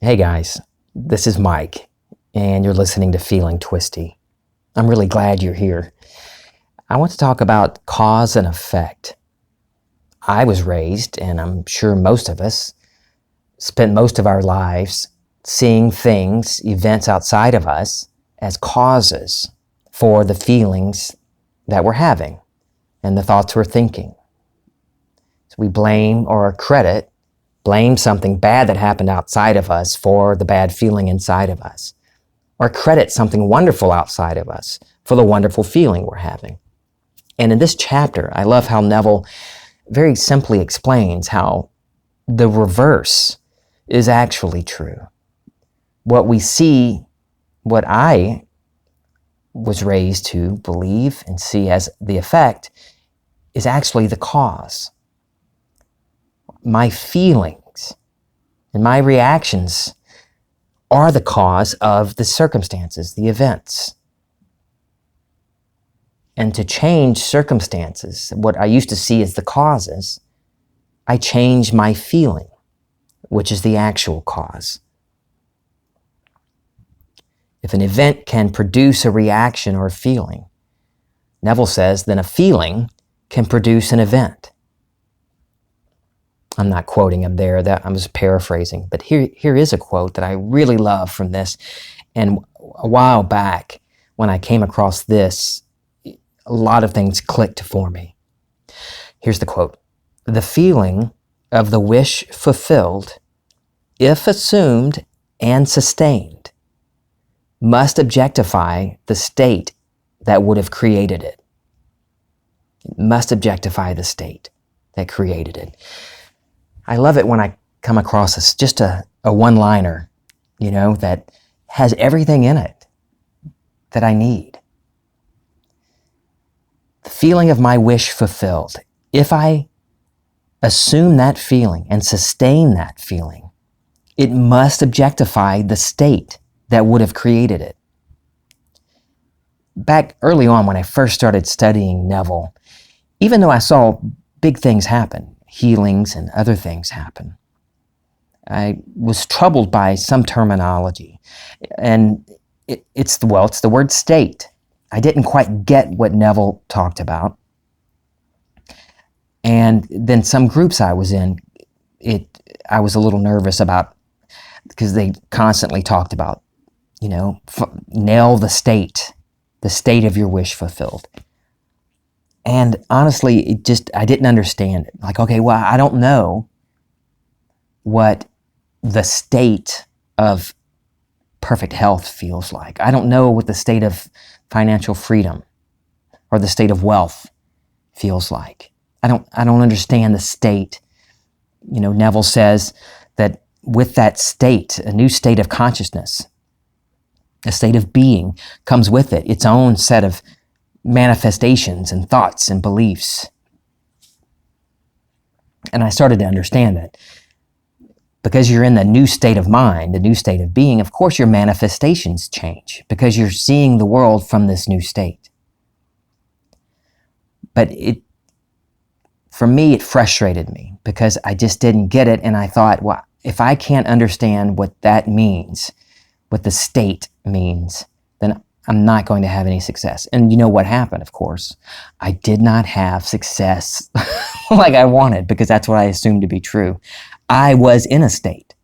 Hey guys, this is Mike, and you're listening to Feeling Twisty. I'm really glad you're here. I want to talk about cause and effect. I was raised, and I'm sure most of us, spent most of our lives seeing things, events outside of us, as causes for the feelings that we're having and the thoughts we're thinking. So we blame or blame something bad that happened outside of us for the bad feeling inside of us, or credit something wonderful outside of us for the wonderful feeling we're having. And in this chapter, I love how Neville very simply explains how the reverse is actually true. What we see, what I was raised to believe and see as the effect, is actually the cause. My feelings and my reactions are the cause of the circumstances, the events. And to change circumstances, what I used to see as the causes, I change my feeling, which is the actual cause. If an event can produce a reaction or a feeling, Neville says, then a feeling can produce an event. I'm not quoting him there, that I'm just paraphrasing, but here is a quote that I really love from this. And a while back, when I came across this, a lot of things clicked for me. Here's the quote. The feeling of the wish fulfilled, if assumed and sustained, must objectify the state that would have created it. It must objectify the state that created it. I love it when I come across just a one-liner, that has everything in it that I need. The feeling of my wish fulfilled. If I assume that feeling and sustain that feeling, it must objectify the state that would have created it. Back early on when I first started studying Neville, even though I saw big things happen, healings and other things happen, I was troubled by some terminology. And it's the word state. I didn't quite get what Neville talked about. And then some groups I was in, I was a little nervous about, because they constantly talked about, nail the state of your wish fulfilled. And honestly, I didn't understand it. Like, okay, well, I don't know what the state of perfect health feels like. I don't know what the state of financial freedom or the state of wealth feels like. I don't understand the state. Neville says that with that state, a new state of consciousness, a state of being, comes with it its own set of manifestations and thoughts and beliefs. And I started to understand that because you're in the new state of mind, the new state of being, of course your manifestations change because you're seeing the world from this new state. But for me, it frustrated me because I just didn't get it. And I thought, well, if I can't understand what that means, what the state means, then I'm not going to have any success. And you know what happened, of course. I did not have success like I wanted because that's what I assumed to be true. I was in a state.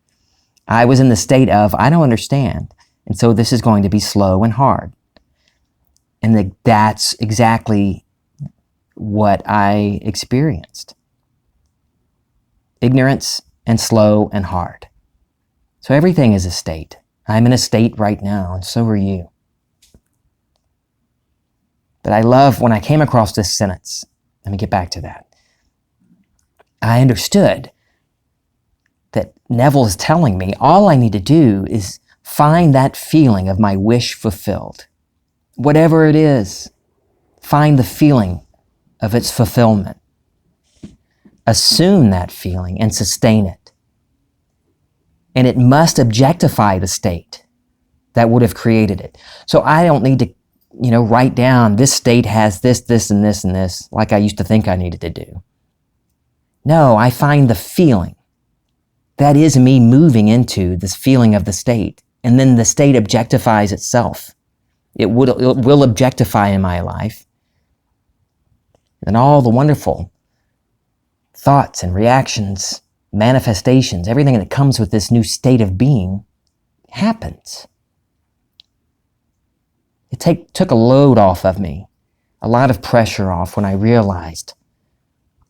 I was in the state of, I don't understand. And so this is going to be slow and hard. And that's exactly what I experienced. Ignorance and slow and hard. So everything is a state. I'm in a state right now, and so are you. But I love when I came across this sentence. Let me get back to that. I understood that Neville is telling me all I need to do is find that feeling of my wish fulfilled. Whatever it is, find the feeling of its fulfillment. Assume that feeling and sustain it. And it must objectify the state that would have created it. So I don't need to write down this state has this, this, and this, and this, like I used to think I needed to do. No, I find the feeling that is me moving into this feeling of the state. And then the state objectifies itself. It will objectify in my life. And all the wonderful thoughts and reactions, manifestations, everything that comes with this new state of being happens. It took a load off of me, a lot of pressure off when I realized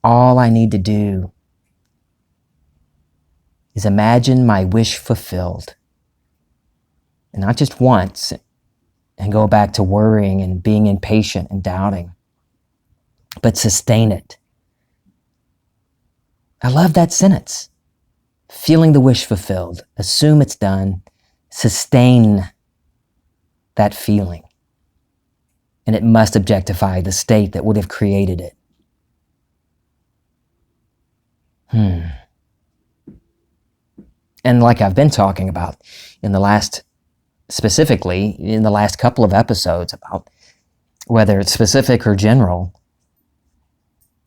all I need to do is imagine my wish fulfilled. And not just once, and go back to worrying and being impatient and doubting, but sustain it. I love that sentence. Feeling the wish fulfilled. Assume it's done. Sustain that feeling. And it must objectify the state that would have created it. And like I've been talking about specifically in the last couple of episodes, about whether it's specific or general,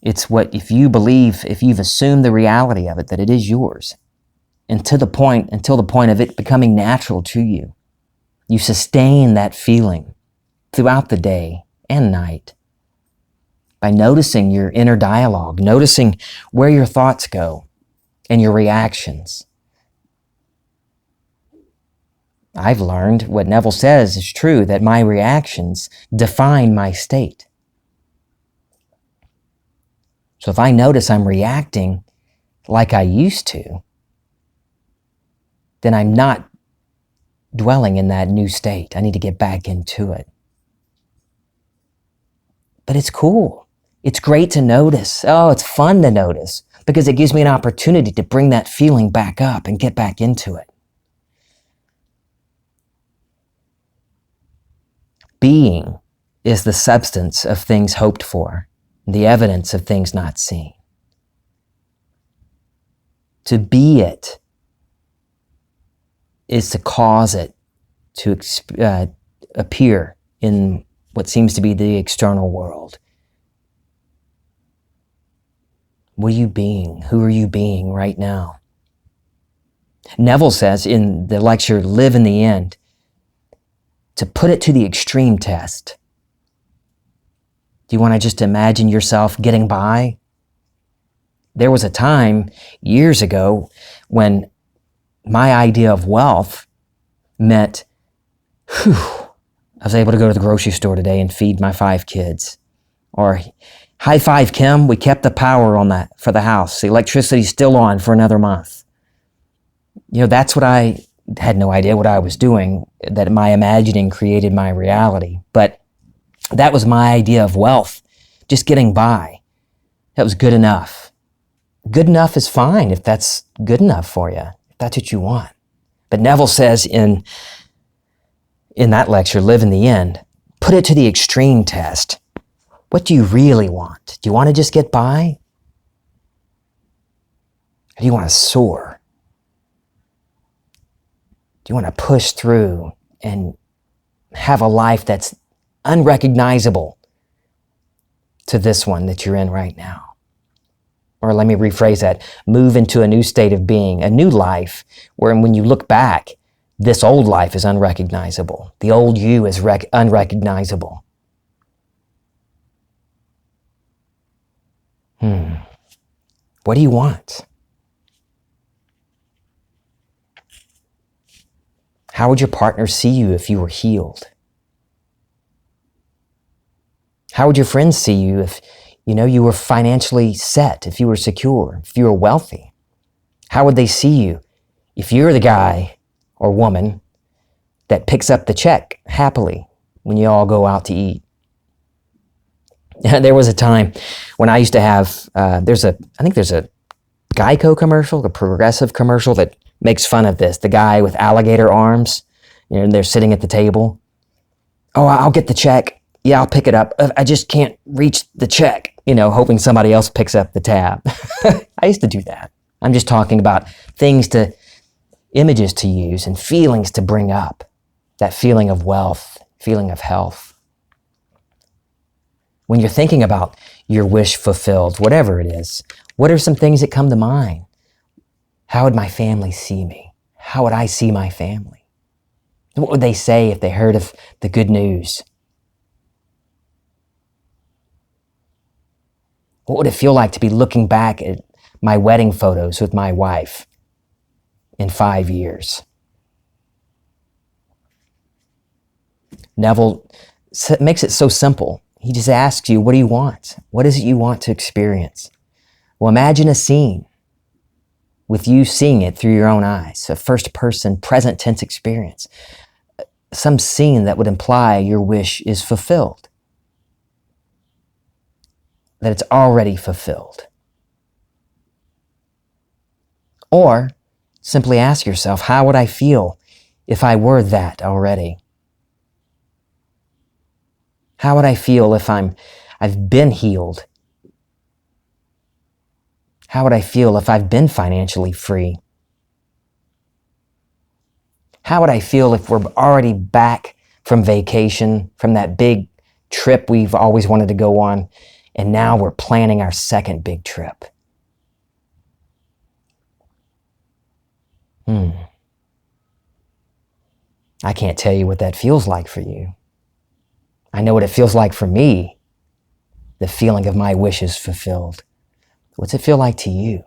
it's what, if you've assumed the reality of it, that it is yours, until the point of it becoming natural to you, you sustain that feeling throughout the day and night by noticing your inner dialogue, noticing where your thoughts go and your reactions. I've learned what Neville says is true, that my reactions define my state. So if I notice I'm reacting like I used to, then I'm not dwelling in that new state. I need to get back into it. But it's cool. It's great to notice. Oh, it's fun to notice, because it gives me an opportunity to bring that feeling back up and get back into it. Being is the substance of things hoped for, the evidence of things not seen. To be it is to cause it to appear in what seems to be the external world. What are you being? Who are you being right now? Neville says in the lecture, Live in the End, to put it to the extreme test. Do you want to just imagine yourself getting by? There was a time years ago when my idea of wealth meant, I was able to go to the grocery store today and feed my 5 kids. Or, high five, Kim, we kept the power on for the house. The electricity's still on for another month. That's what I had no idea what I was doing, that my imagining created my reality. But that was my idea of wealth, just getting by. That was good enough. Good enough is fine if that's good enough for you, if that's what you want. But Neville says in that lecture, Live in the End, put it to the extreme test. What do you really want? Do you want to just get by? Or do you want to soar? Do you want to push through and have a life that's unrecognizable to this one that you're in right now? Or let me rephrase that. Move into a new state of being, a new life, where when you look back, this old life is unrecognizable. The old you is unrecognizable. What do you want? How would your partner see you if you were healed? How would your friends see you if, you were financially set, if you were secure, if you were wealthy? How would they see you if you're the guy or woman that picks up the check happily when you all go out to eat? There was a time when I used to have, I think there's a Geico commercial, a Progressive commercial that makes fun of this. The guy with alligator arms, and they're sitting at the table. Oh, I'll get the check. Yeah, I'll pick it up. I just can't reach the check, hoping somebody else picks up the tab. I used to do that. I'm just talking about images to use and feelings to bring up. That feeling of wealth, feeling of health. When you're thinking about your wish fulfilled, whatever it is, what are some things that come to mind? How would my family see me? How would I see my family? What would they say if they heard of the good news? What would it feel like to be looking back at my wedding photos with my wife in 5 years? Neville makes it so simple. He just asks you, what do you want? What is it you want to experience? Well, imagine a scene with you seeing it through your own eyes, a first-person, present tense experience. Some scene that would imply your wish is fulfilled, that it's already fulfilled. Or simply ask yourself, how would I feel if I were that already? How would I feel if I've been healed? How would I feel if I've been financially free? How would I feel if we're already back from vacation, from that big trip we've always wanted to go on, and now we're planning our second big trip? I can't tell you what that feels like for you. I know what it feels like for me, the feeling of my wishes fulfilled. What's it feel like to you?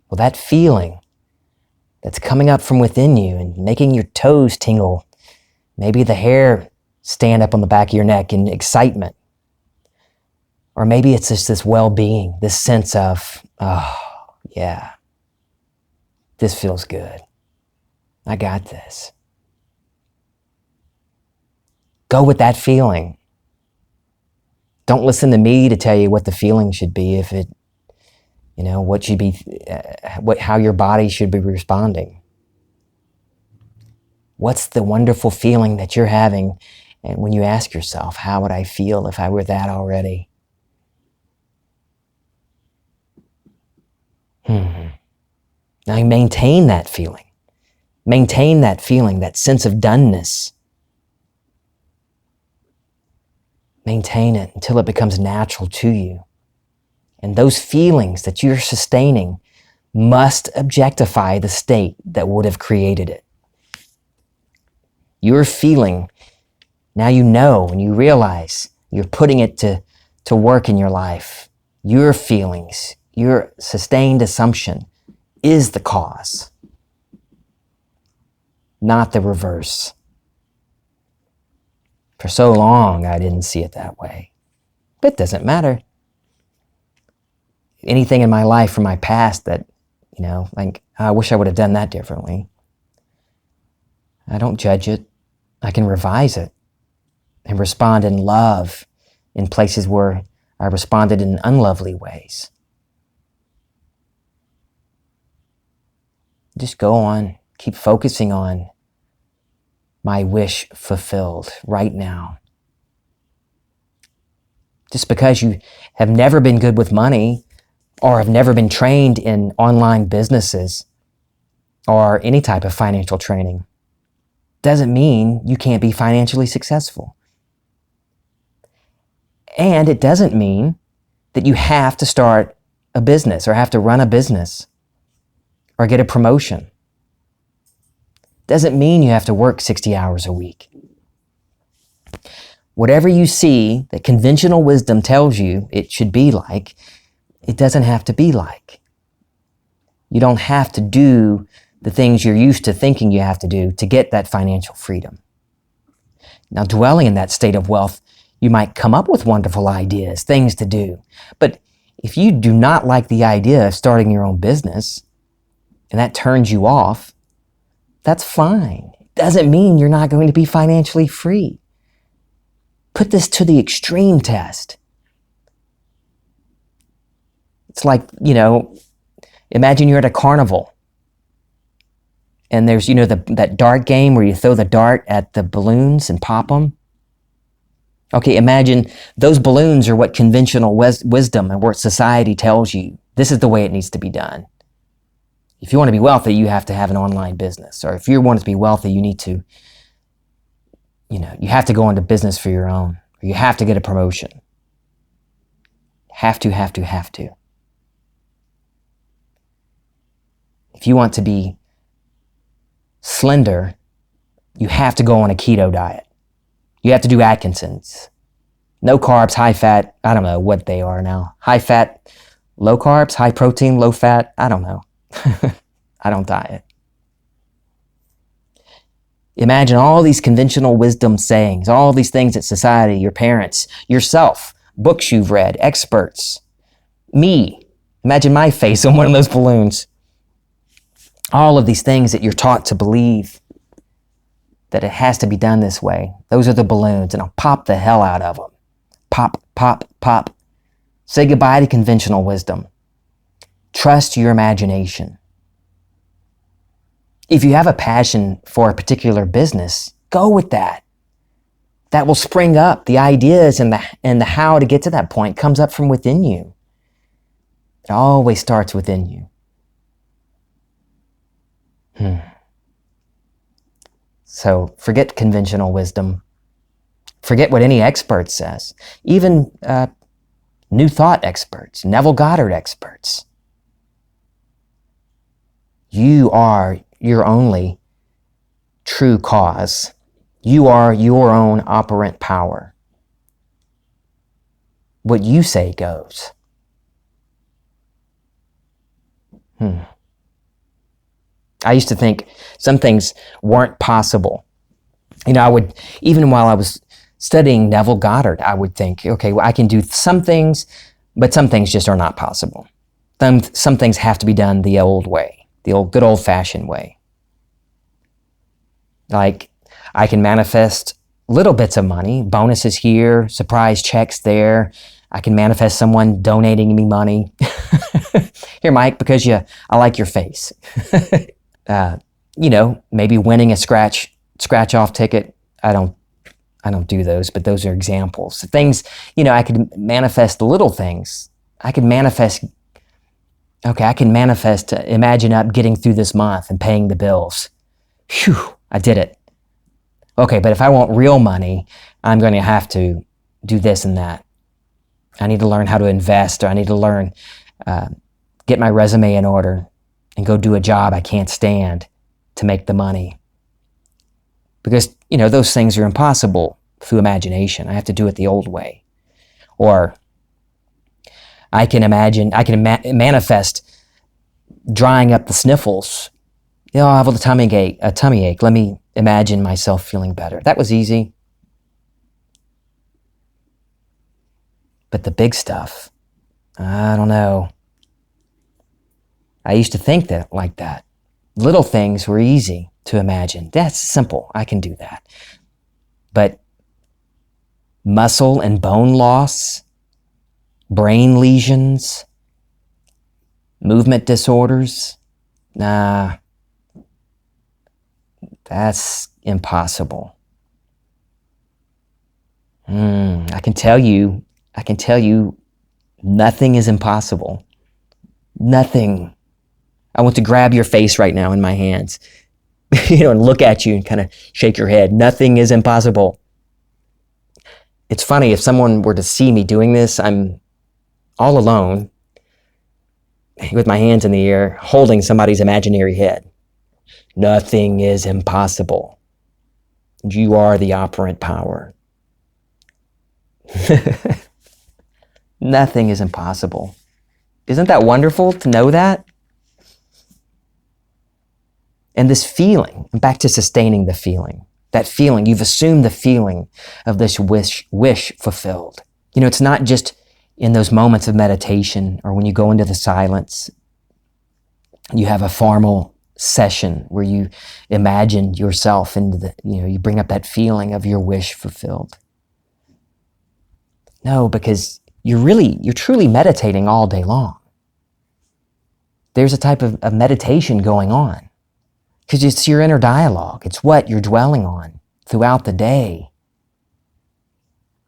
Well, that feeling that's coming up from within you and making your toes tingle, maybe the hair stand up on the back of your neck in excitement, or maybe it's just this well-being, this sense of, oh, yeah, this feels good. I got this. Go with that feeling. Don't listen to me to tell you what the feeling should be, if it, what should be, how your body should be responding. What's the wonderful feeling that you're having? And when you ask yourself, how would I feel if I were that already? Now you maintain that feeling. Maintain that feeling, that sense of doneness. Maintain it until it becomes natural to you. And those feelings that you're sustaining must objectify the state that would have created it. You're feeling, now you know and you realize you're putting it to work in your life. Your feelings, your sustained assumption is the cause, not the reverse. For so long, I didn't see it that way. But it doesn't matter. Anything in my life from my past that, I wish I would have done that differently. I don't judge it. I can revise it and respond in love in places where I responded in unlovely ways. Just go on, keep focusing on my wish fulfilled right now. Just because you have never been good with money or have never been trained in online businesses or any type of financial training doesn't mean you can't be financially successful. And it doesn't mean that you have to start a business or have to run a business or get a promotion. Doesn't mean you have to work 60 hours a week. Whatever you see that conventional wisdom tells you it should be like, it doesn't have to be like. You don't have to do the things you're used to thinking you have to do to get that financial freedom. Now, dwelling in that state of wealth, you might come up with wonderful ideas, things to do. But if you do not like the idea of starting your own business, and that turns you off, that's fine. It doesn't mean you're not going to be financially free. Put this to the extreme test. It's like, imagine you're at a carnival and there's, that dart game where you throw the dart at the balloons and pop them. Okay, imagine those balloons are what conventional wisdom and what society tells you. This is the way it needs to be done. If you want to be wealthy, you have to have an online business. Or if you want to be wealthy, you need to, you have to go into business for your own. Or you have to get a promotion. Have to. If you want to be slender, you have to go on a keto diet. You have to do Atkinson's. No carbs, high fat. I don't know what they are now. High fat, low carbs, high protein, low fat. I don't know. I don't diet. Imagine all these conventional wisdom sayings, all these things that society, your parents, yourself, books you've read, experts, me. Imagine my face on one of those balloons. All of these things that you're taught to believe that it has to be done this way. Those are the balloons, and I'll pop the hell out of them. Pop, pop, pop. Say goodbye to conventional wisdom. Trust your imagination. If you have a passion for a particular business, go with that. That will spring up. The ideas and the how to get to that point comes up from within you. It always starts within you. So forget conventional wisdom. Forget what any expert says. Even New Thought experts, Neville Goddard experts. You are your only true cause. You are your own operant power. What you say goes. I used to think some things weren't possible. Even while I was studying Neville Goddard, I would think, okay, well, I can do some things, but some things just are not possible. Some things have to be done the old way, the good old-fashioned way. Like, I can manifest little bits of money, bonuses here, surprise checks there. I can manifest someone donating me money. Here, Mike, because I like your face. Maybe winning a scratch-off ticket. I don't do those, but those are examples. Things, I could manifest the little things. I can manifest, imagine up getting through this month and paying the bills. Phew, I did it. Okay, but if I want real money, I'm going to have to do this and that. I need to learn how to invest, or I need to learn, get my resume in order and go do a job I can't stand to make the money. Because, those things are impossible through imagination. I have to do it the old way. Or I can manifest drying up the sniffles. I have a tummy ache. Let me imagine myself feeling better. That was easy. But the big stuff, I don't know. I used to think that like that. Little things were easy to imagine. That's simple. I can do that. But muscle and bone loss, brain lesions, movement disorders, nah, that's impossible. I can tell you, nothing is impossible. Nothing. I want to grab your face right now in my hands, and look at you and kind of shake your head. Nothing is impossible. It's funny, if someone were to see me doing this, I'm all alone with my hands in the air, holding somebody's imaginary head. Nothing is impossible. You are the operant power. Nothing is impossible. Isn't that wonderful to know that? And this feeling, back to sustaining the feeling, that feeling, you've assumed the feeling of this wish fulfilled. It's not just in those moments of meditation or when you go into the silence, you have a formal session where you imagine yourself into you bring up that feeling of your wish fulfilled. No, because you're truly meditating all day long. There's a type of meditation going on because it's your inner dialogue. It's what you're dwelling on throughout the day.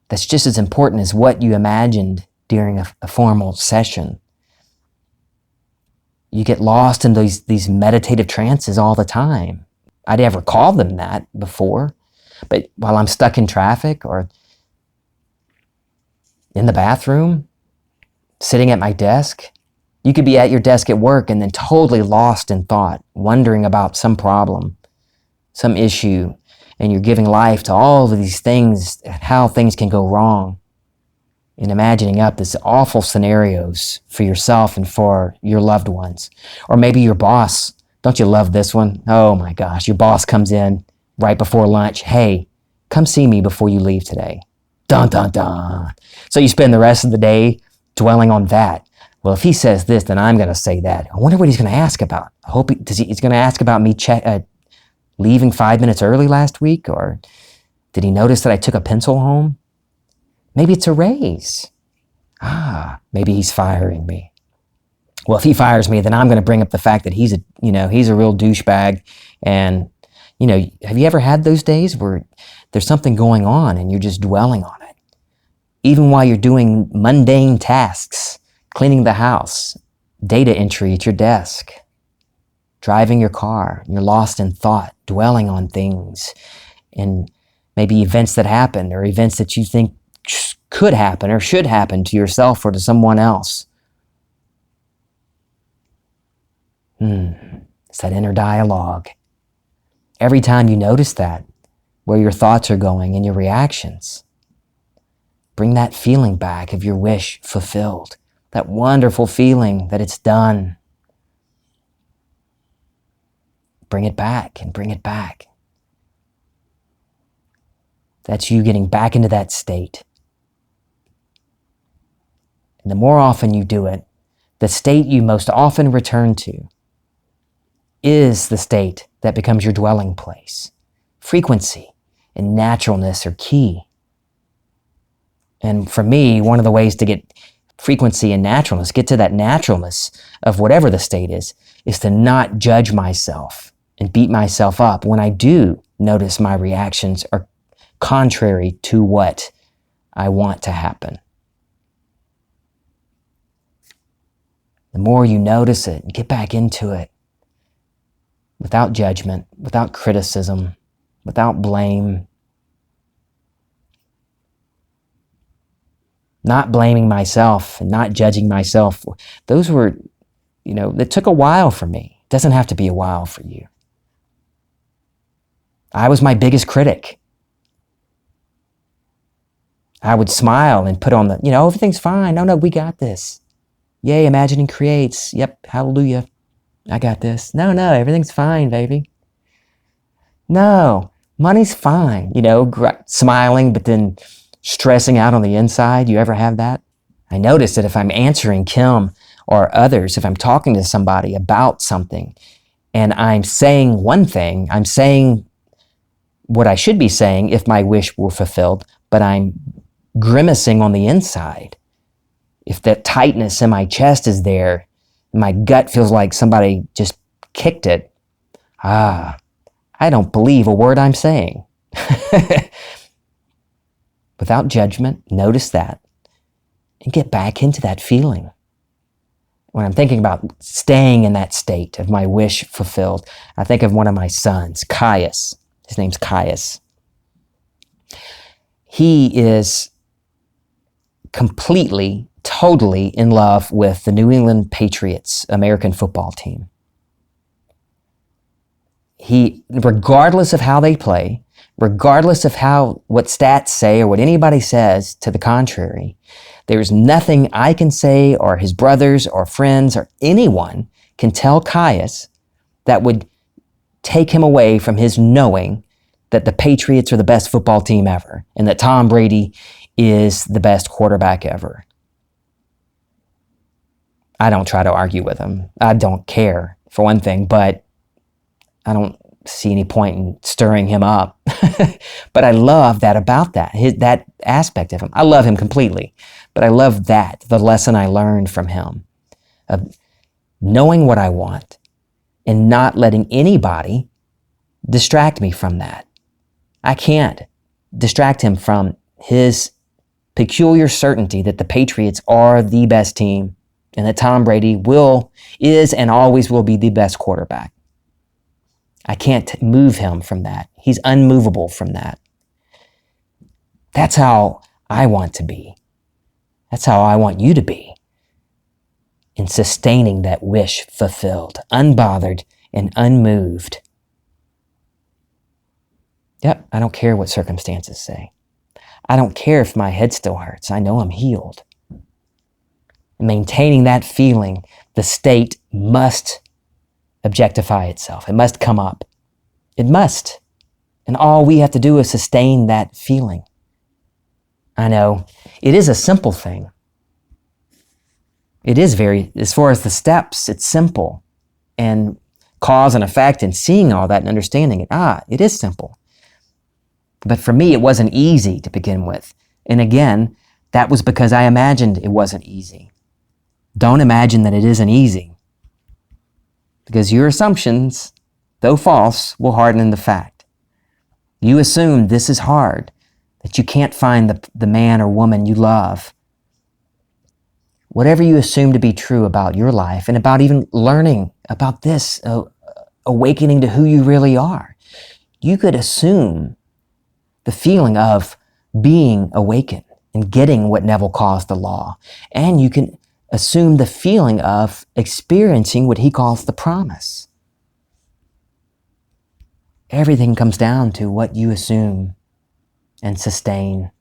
That's just as important as what you imagined during a formal session. You get lost in these meditative trances all the time. I'd never called them that before, but while I'm stuck in traffic or in the bathroom, sitting at my desk, You could be at your desk at work and then totally lost in thought, wondering about some problem, some issue, and you're giving life to all of these things, how things can go wrong, and imagining up these awful scenarios for yourself and for your loved ones. Or maybe your boss. Don't you love this one? Oh my gosh, your boss comes in right before lunch. Hey, come see me before you leave today. Dun, dun, dun. So you spend the rest of the day dwelling on that. Well, if he says this, then I'm going to say that. I wonder what he's going to ask about. I hope he's going to ask about me leaving 5 minutes early last week, or did he notice that I took a pencil home? Maybe it's a raise. Maybe he's firing me. Well, if he fires me, then I'm going to bring up the fact that he's a real douchebag. And, have you ever had those days where there's something going on and you're just dwelling on it? Even while you're doing mundane tasks, cleaning the house, data entry at your desk, driving your car, you're lost in thought, dwelling on things, and maybe events that happen or events that you think could happen or should happen to yourself or to someone else. It's that inner dialogue. Every time you notice that, where your thoughts are going and your reactions, bring that feeling back of your wish fulfilled, that wonderful feeling that it's done. Bring it back and bring it back. That's you getting back into that state. And the more often you do it, the state you most often return to is the state that becomes your dwelling place. Frequency and naturalness are key. And for me, one of the ways to get frequency and naturalness, get to that naturalness of whatever the state is to not judge myself and beat myself up when I do notice my reactions are contrary to what I want to happen. The more you notice it, get back into it without judgment, without criticism, without blame. Not blaming myself and not judging myself. Those were, it took a while for me. It doesn't have to be a while for you. I was my biggest critic. I would smile and put on everything's fine. No, we got this. Yay, imagining creates. Yep, hallelujah. I got this. No, everything's fine, baby. No, money's fine. Smiling, but then stressing out on the inside. You ever have that? I notice that if I'm answering Kim or others, if I'm talking to somebody about something and I'm saying one thing, I'm saying what I should be saying if my wish were fulfilled, but I'm grimacing on the inside. If that tightness in my chest is there, my gut feels like somebody just kicked it. I don't believe a word I'm saying. Without judgment, notice that and get back into that feeling. When I'm thinking about staying in that state of my wish fulfilled, I think of one of my sons, Caius. His name's Caius. He is completely, totally in love with the New England Patriots American football team. He, regardless of how they play, regardless of what stats say or what anybody says to the contrary, there's nothing I can say or his brothers or friends or anyone can tell Caius that would take him away from his knowing that the Patriots are the best football team ever and that Tom Brady is the best quarterback ever. I don't try to argue with him. I don't care, for one thing, but I don't see any point in stirring him up. But I love that about that aspect of him. I love him completely, but I love the lesson I learned from him of knowing what I want and not letting anybody distract me from that. I can't distract him from his peculiar certainty that the Patriots are the best team and that Tom Brady is and always will be the best quarterback. I can't move him from that. He's unmovable from that. That's how I want to be. That's how I want you to be. in sustaining that wish fulfilled, unbothered and unmoved. Yep, I don't care what circumstances say. I don't care if my head still hurts. I know I'm healed. Maintaining that feeling, the state must objectify itself. It must come up. It must. And all we have to do is sustain that feeling. I know, it is a simple thing. It is as far as the steps, it's simple. And cause and effect and seeing all that and understanding it, it is simple. But for me, it wasn't easy to begin with. And again, that was because I imagined it wasn't easy. Don't imagine that it isn't easy. Because your assumptions, though false, will harden the fact. You assume this is hard, that you can't find the man or woman you love. Whatever you assume to be true about your life and about even learning about this, awakening to who you really are, you could assume the feeling of being awakened and getting what Neville calls the law. And you can assume the feeling of experiencing what he calls the promise. Everything comes down to what you assume and sustain.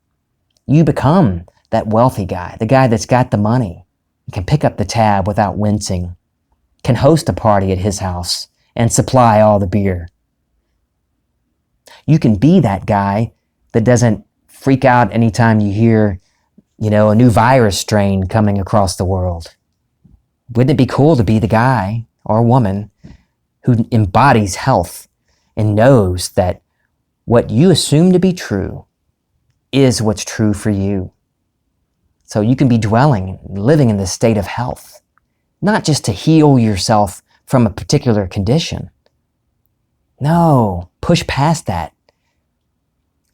You become that wealthy guy, the guy that's got the money, can pick up the tab without wincing, can host a party at his house and supply all the beer. You can be that guy that doesn't freak out anytime you hear, a new virus strain coming across the world. Wouldn't it be cool to be the guy or woman who embodies health and knows that what you assume to be true is what's true for you? So you can be dwelling, living in this state of health, not just to heal yourself from a particular condition. No, push past that.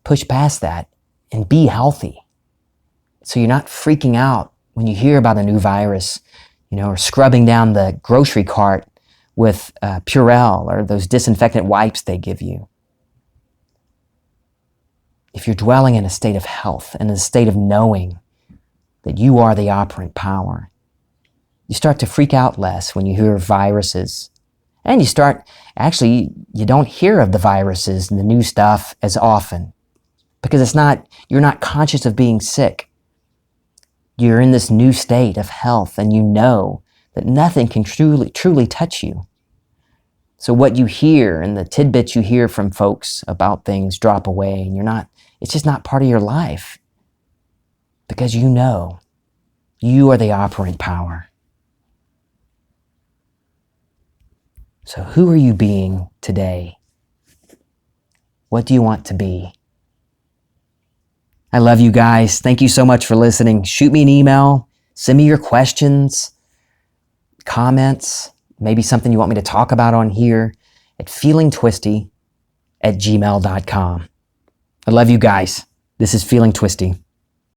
Push past that and be healthy. So you're not freaking out when you hear about a new virus, or scrubbing down the grocery cart with Purell or those disinfectant wipes they give you. If you're dwelling in a state of health and in a state of knowing that you are the operant power, you start to freak out less when you hear of viruses. And you don't hear of the viruses and the new stuff as often because you're not conscious of being sick. You're in this new state of health and you know that nothing can truly touch you. So what you hear and the tidbits you hear from folks about things drop away and it's just not part of your life because you know you are the operant power. So who are you being today? What do you want to be? I love you guys. Thank you so much for listening. Shoot me an email. Send me your questions, comments, maybe something you want me to talk about on here at feelingtwisty@gmail.com. I love you guys. This is Feeling Twisty.